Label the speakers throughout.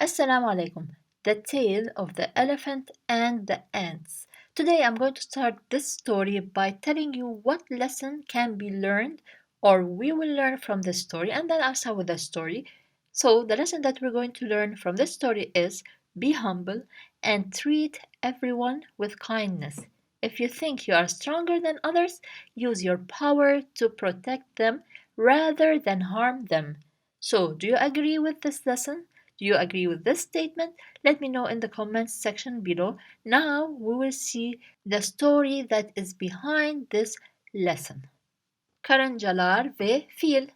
Speaker 1: Assalamu alaikum. The Tale of the Elephant and the Ants. Today I'm going to start this story by telling you what lesson can be learned or we will learn from this story, and then I'll start with the story. So the lesson that we're going to learn from this story is be humble and treat everyone with kindness. If you think you are stronger than others, use your power to protect them rather than harm them. So, do you agree with this lesson? Do you agree with this statement? Let me know in the comments section below. Now we will see the story that is behind this lesson. Karıncalar ve fil.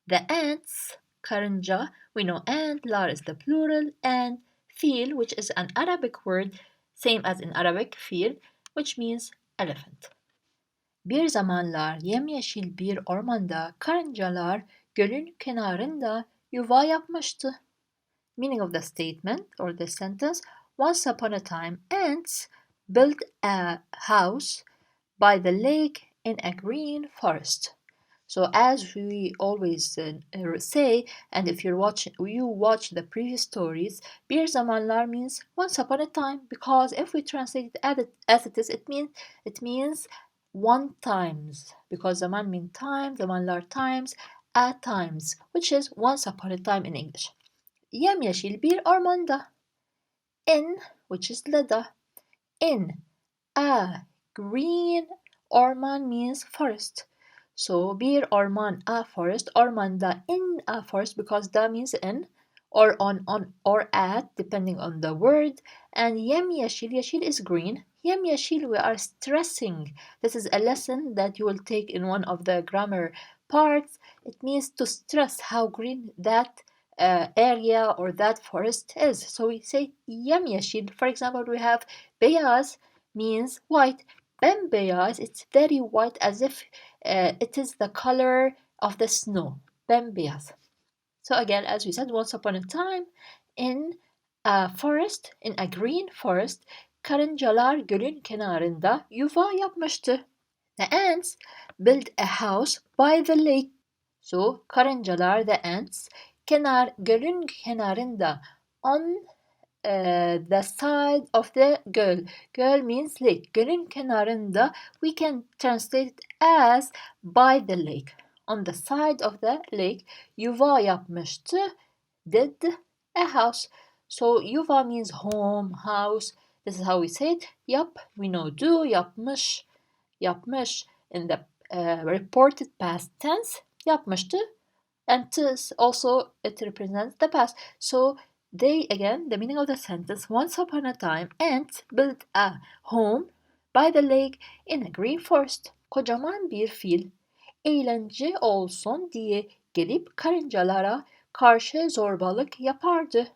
Speaker 1: The ants, karınca, we know ant, lar is the plural, and fil, which is an Arabic word, same as in Arabic, fil, which means elephant. Bir zamanlar yemyeşil bir ormanda karıncalar gölün kenarında yuva yapmıştı. Meaning of the statement or the sentence: once upon a time, ants built a house by the lake in a green forest. So, as we always say, and if you watch the previous stories, bir zamanlar means once upon a time, because if we translate it as it is, it means one times, because zaman means time, zamanlar times, at times, which is once upon a time in English. Yemyeşil bir ormanda. In, which is leda. In a green orman means forest. So bir orman, a forest, ormanda, in a forest, because da means in, or on or at, depending on the word. And yemyeşil, yeşil is green. Yemyeşil, we are stressing. This is a lesson that you will take in one of the grammar parts. It means to stress how green that area or that forest is. So we say yemyeşil. For example, we have beyaz means white. Bembeyaz, it's very white, as if it is the color of the snow. Bembeyaz. So again, as we said, once upon a time in a forest, in a green forest, karıncalar gölün kenarında yuva yapmıştı. The ants built a house by the lake. So karıncalar, the ants, gölün kenarında, on the side of the göl. Göl means lake. Gölün kenarında, we can translate it as by the lake. On the side of the lake, yuva yapmıştı, did a house. So yuva means home, house. This is how we say it. Yap, we know do, yapmış, yapmış in the reported past tense, yapmıştı, and tis also it represents the past. So they, again, the meaning of the sentence: once upon a time, ants built a home by the lake in a green forest. Kocaman bir fil, eğlence olsun diye gelip karıncalara karşı zorbalık yapardı.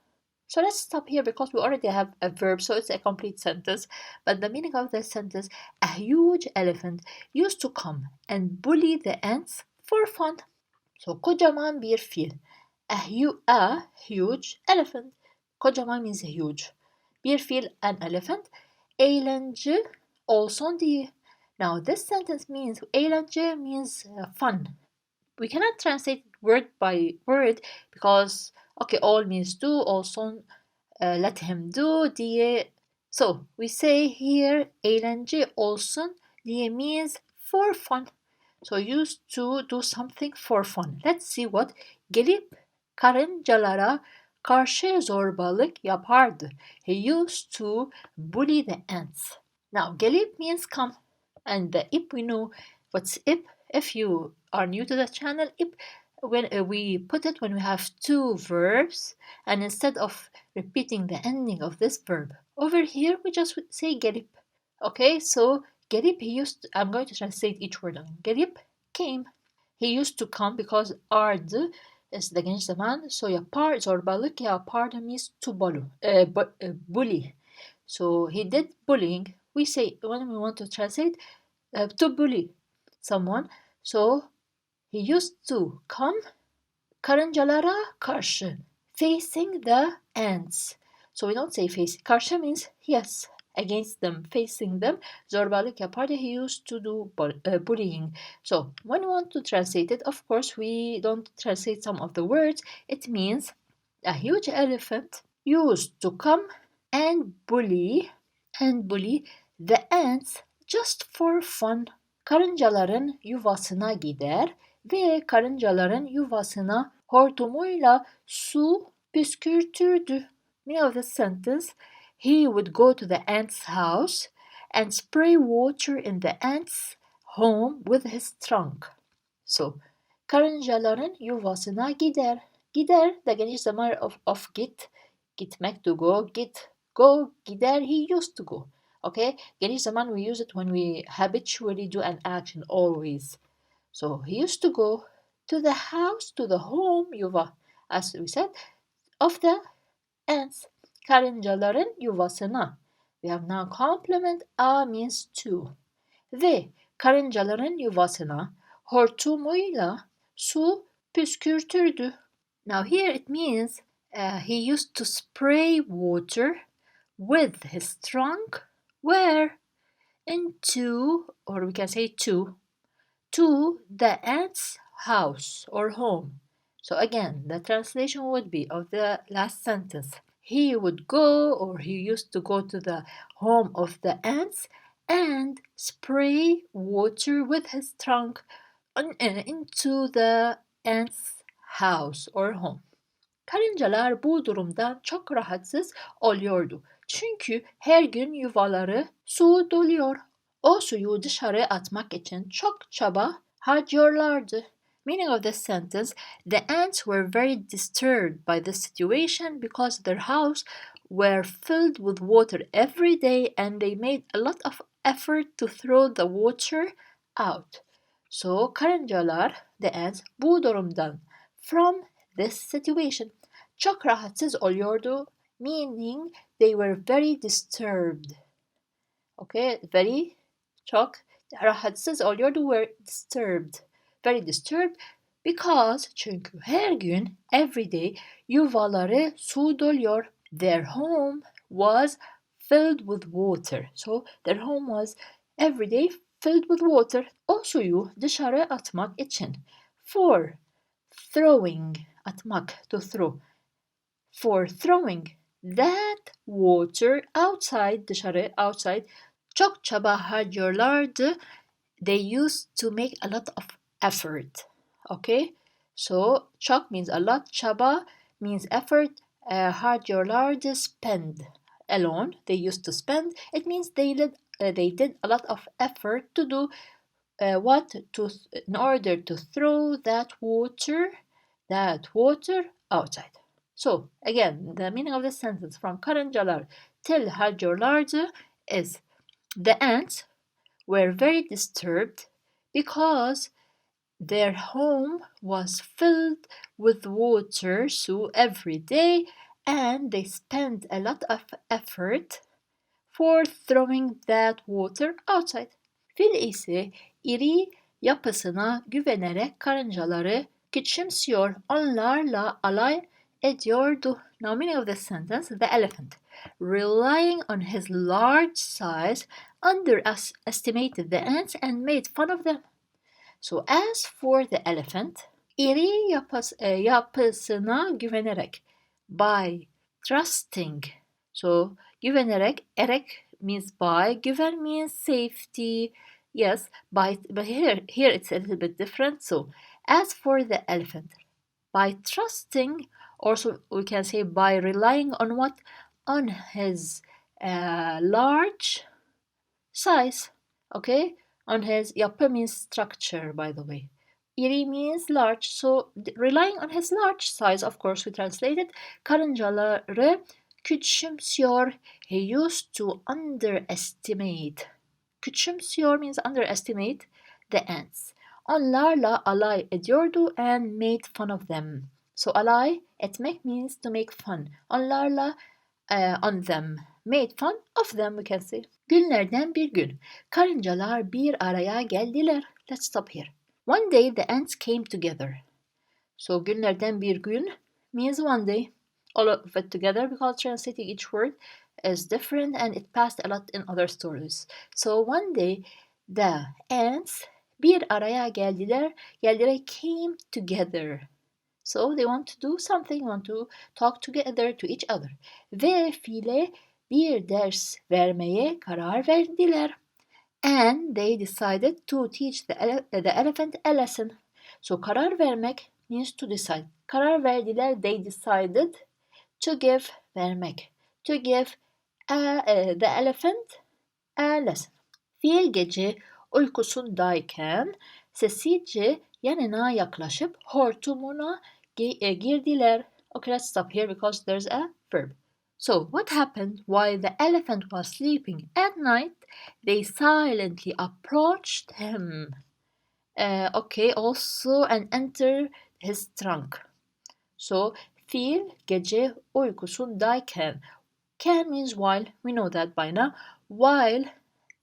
Speaker 1: So let's stop here because we already have a verb, so it's a complete sentence. But the meaning of the sentence: a huge elephant used to come and bully the ants for fun. So kocaman bir fil. A huge elephant. Kocaman means huge. Bir fil, an elephant. Eğlence olsun diye. Now this sentence means, eğlence means fun. We cannot translate word by word because, okay, all means do, olsun, let him do diye. So we say here eğlence olsun diye means for fun. So used to do something for fun. Let's see what. Gelip karıncalara karşı zorbalık yapardı. He used to bully the ants. Now gelip means come. And the ip, we know what's ip. If you are new to the channel, ip, when we put it when we have two verbs, and instead of repeating the ending of this verb over here, we just say gelip. Okay, so gelip, I'm going to translate each word again. Gelip, came. He used to come because ardı is the genç zaman. So yapar, zorbalık yapar means to bully. So he did bullying. We say, when we want to translate, to bully someone. So he used to come karıncalara karşı, facing the ants. So we don't say face. Karşı means yes, against them, facing them. Zorbalık yapardı. He used to do bullying. So when we want to translate it, of course, we don't translate some of the words. It means a huge elephant used to come and bully the ants just for fun. Karıncaların yuvasına gider ve karıncaların yuvasına hortumuyla su püskürtürdü. Meaning of the sentence, he would go to the ant's house and spray water in the ant's home with his trunk. So, karıncaların yuvasına gider. Gider da geniş zaman of git. Gitmek to go. Go, gider, he used to go. Okay? Geniş zaman we use it when we habitually do an action always. So, he used to go to the house, to the home, yuva, as we said, of the ants. Karıncaların yuvasına. We have now complement a means to. Ve karıncaların yuvasına hortumuyla su püskürtürdü. Now here it means he used to spray water with his trunk where? Into, or we can say to the ant's house or home. So again, the translation would be of the last sentence. He would go, or he used to go to the home of the ants and spray water with his trunk into the ant's house or home. Karıncalar bu durumdan çok rahatsız oluyordu. Çünkü her gün yuvaları su doluyor. O suyu dışarı atmak için çok çaba harcıyorlardı. Meaning of this sentence, the ants were very disturbed by the situation because their house were filled with water every day and they made a lot of effort to throw the water out. So karıncalar, the ants, bu durumdan, from this situation, çok rahatsız oluyordu, meaning they were very disturbed. Okay, very, çok rahatsız oluyordu, were disturbed. Very disturbed because, çünkü her gün, every day, yuvaları su doluyor. Their home was filled with water. So their home was every day filled with water. O suyu dışarı atmak için. For throwing, atmak, to throw. For throwing that water outside, dışarı, outside, çok çaba harcıyorlardı. They used to make a lot of effort. Okay? So, çok means a lot, çaba means effort, harcıyorlardı, spend. Alone, they used to spend. It means they did a lot of effort to do what? In order to throw that water outside. So, again, the meaning of the sentence from karıncalar till harcıyorlardı is the ants were very disturbed because their home was filled with water so every day and they spent a lot of effort for throwing that water outside. Fil ise iri yapısına güvenerek karıncaları küçümsüyor, onlarla alay ediyordu. Now, meaning of this sentence, the elephant, relying on his large size, underestimated the ants and made fun of them. So, as for the elephant, iri yapısına güvenerek, by trusting. So, güvenerek, erek means by, güven means safety. Yes, but here it's a little bit different. So, as for the elephant, by trusting, also we can say by relying on what? On his large size. Okay, on his, yapı means structure, by the way. İri means large, so relying on his large size, of course we translated, karıncaları küçümsüyor. He used to underestimate. Küçümsüyor means underestimate the ants. Onlarla alay ediyordu and made fun of them. So alay etmek means to make fun. Onlarla on them. Made fun of them, we can say. Günlerden bir gün karıncalar bir araya geldiler. Let's stop here. One day the ants came together. So günlerden bir gün means one day. All of it together because translating each word is different and it passed a lot in other stories. So one day the ants bir araya geldiler. Came together. So they want to do something, want to talk together to each other. Ve file bir ders vermeye karar verdiler. And they decided to teach the elephant a lesson. So karar vermek means to decide. Karar verdiler, they decided to give, vermek. To give the elephant a lesson. Fil gece uykusundayken sessizce yanına yaklaşıp hortumuna girdiler. Okay, let's stop here because there's a verb. So, what happened while the elephant was sleeping at night? They silently approached him. Okay, also and entered his trunk. So, fil gece uykusundayken. Can means while. We know that by now. While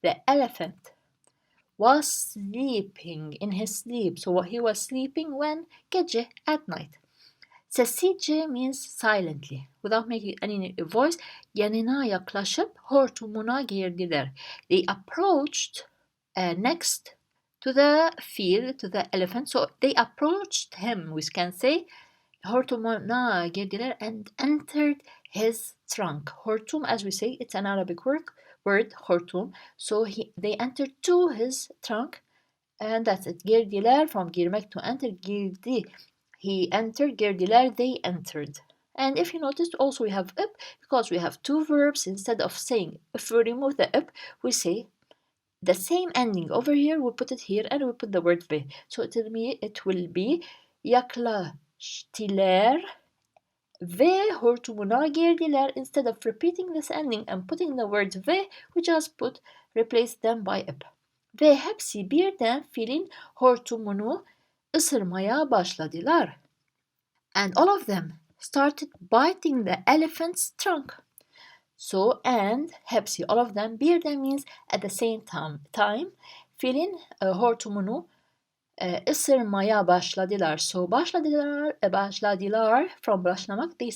Speaker 1: the elephant was sleeping in his sleep. So he was sleeping when? Gece, at night. Sessizce means silently, without making any voice. Yanına yaklaşıp hortumuna girdiler. They approached next to the fil, to the elephant. So they approached him, we can say. Hortumuna girdiler and entered his trunk. Hortum, as we say, it's an Arabic word hortum. So they entered to his trunk, and that's it. Girdiler, from girmek, to enter. Girdi, he entered. Girdiler, they entered. And if you noticed, also we have up because we have two verbs instead of saying. If we remove the up, we say the same ending over here. We put it here and we put the word ve. So it will be yaklaştılar ve hortumuna girdiler. Instead of repeating this ending and putting the word ve, we just replace them by up. Ve hepsi birden filin hortumunu ısırmaya başladılar. And all of them started biting the elephant's trunk. So, and hepsi, all of them, birden means at the same time. Filin hortumunu ısırmaya başladılar. So, başladılar from başlamak. They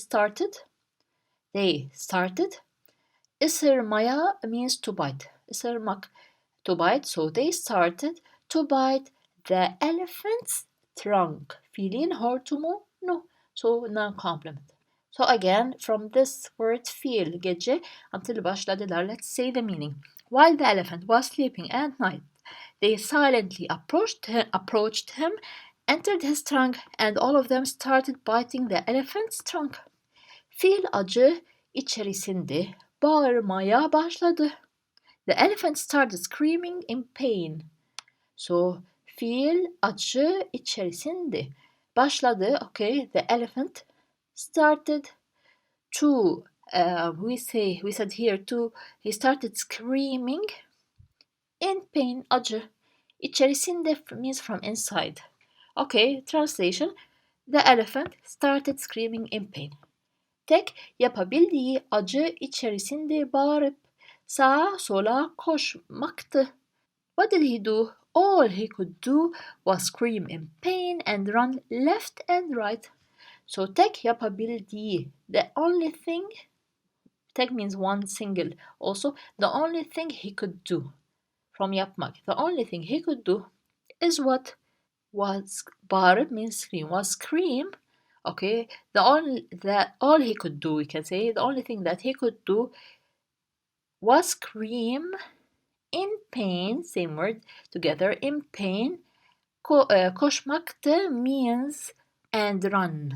Speaker 1: started. Isırmaya means to bite. Isırmak, to bite. So they started to bite the elephant's trunk. Filin hortumu no. So non-complement. So again, from this word fil, gece, until başladılar, let's say the meaning. While the elephant was sleeping at night, they silently approached him, entered his trunk, and all of them started biting the elephant's trunk. Fil acı içerisinde bağırmaya başladı. The elephant started screaming in pain. So, fil acı içerisinde başladı. Okay, the elephant started to, we said here to, he started screaming in pain, acı. İçerisinde means from inside. Okay, translation. The elephant started screaming in pain. Tek yapabildiği acı içerisinde bağırıp sağa sola koşmaktı. What did he do? All he could do was scream in pain and run left and right. So tek yapabildiği, the only thing, tek means one single. Also, the only thing he could do, from yapmak, the only thing he could do is what? Was bağırıp means scream. Was scream. Okay, all he could do, we can say, the only thing that he could do was scream in pain, same word together, in pain. Koşmaktı means and run.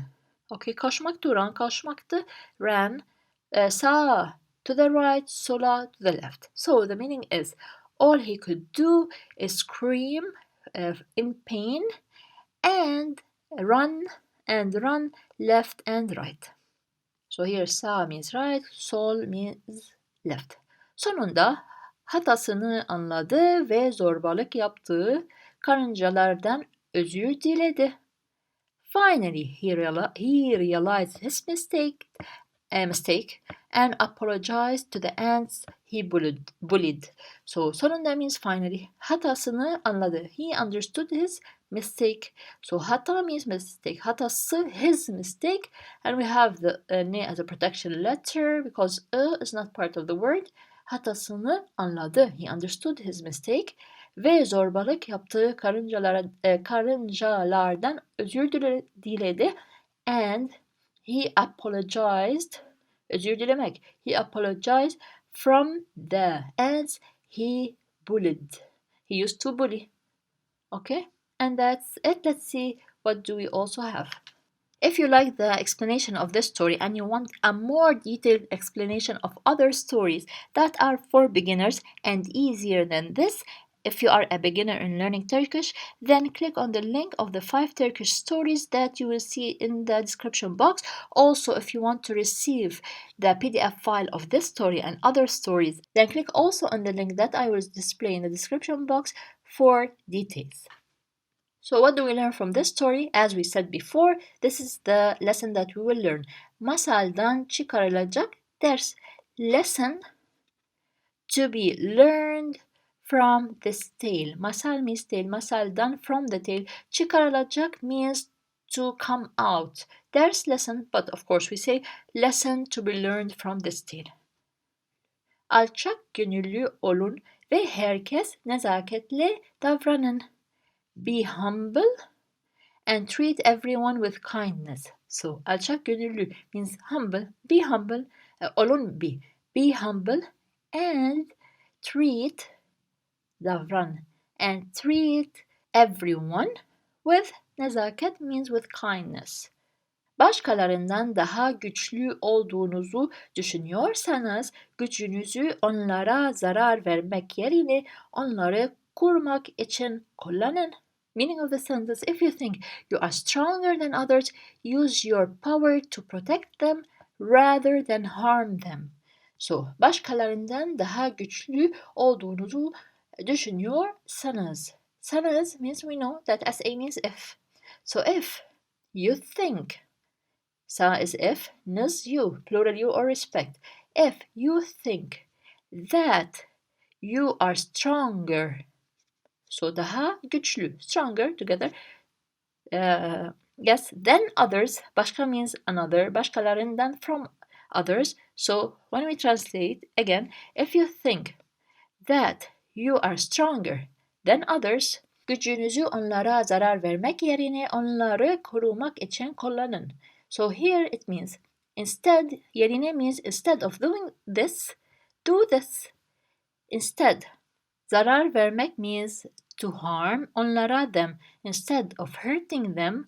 Speaker 1: Okay, koşmak to run, koşmaktı, ran, sağa to the right, sola to the left. So the meaning is, all he could do is scream in pain and run left and right. So here sağ means right, sol means left. Sonunda hatasını anladı ve zorbalık yaptığı karıncalardan özür diledi. Finally, he realized his mistake and apologized to the ants he bullied. So sonunda means finally. Hatasını anladı. He understood his mistake. So hata means mistake. Hatası, his mistake. And we have the ne as a protection letter because is not part of the word. Hatasını anladı. He understood his mistake. Ve zorbalık yaptığı karıncalardan özür diledi. and he apologized. Özür dilemek. He apologized from the ants he bullied. He used to bully. Okay, and that's it. Let's see what do we also have. If you like the explanation of this story and you want a more detailed explanation of other stories that are for beginners and easier than this, if you are a beginner in learning Turkish, then click on the link of the 5 Turkish stories that you will see in the description box. Also, if you want to receive the PDF file of this story and other stories, then click also on the link that I will display in the description box for details. So what do we learn from this story? As we said before, this is the lesson that we will learn. Masaldan çıkarılacak ders. Lesson to be learned from this tale. Masal means tale. Masaldan from the tale. Çıkarılacak means to come out. Ders lesson, but of course we say lesson to be learned from this tale. Alçak gönüllü olun ve herkes nezaketle davranın. Be humble and treat everyone with kindness. So, alçak gönüllü means humble. Be humble. Olun be. Be humble and treat davran. And treat everyone with nezaket means with kindness. Başkalarından daha güçlü olduğunuzu düşünüyorsanız gücünüzü onlara zarar vermek yerine onları korumak için kullanın. Meaning of the sentence, if you think you are stronger than others, use your power to protect them rather than harm them. So, başkalarından daha güçlü olduğunuzu düşünüyorsanız. Sanız means we know that SA means if. So, if you think, sa is if, nız you, plural you or respect. If you think that you are stronger, so daha güçlü, stronger together, yes, then others, başka means another, başkalarından from others. So when we translate again, if you think that you are stronger than others, gücünüzü onlara zarar vermek yerine onları korumak için kullanın. So here it means instead, yerine means instead of doing this, do this. Instead, zarar vermek means to harm, onlara them. Instead of hurting them,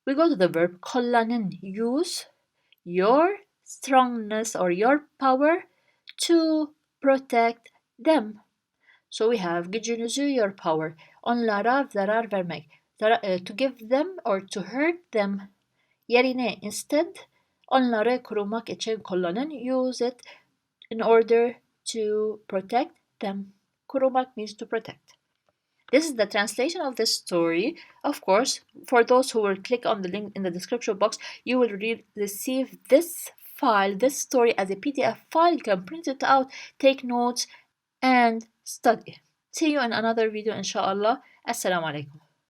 Speaker 1: we go to the verb kullanın. Use your strongness or your power to protect them. So we have gücünüzü, your power. Onlara zarar vermek. To give them or to hurt them. Yerine instead, onları korumak için kullanın. Use it in order to protect them. Korumak means to protect. This is the translation of this story. Of course, for those who will click on the link in the description box, you will receive this file, this story as a PDF file. You can print it out, take notes, and study. See you in another video, inshallah. Assalamu alaikum.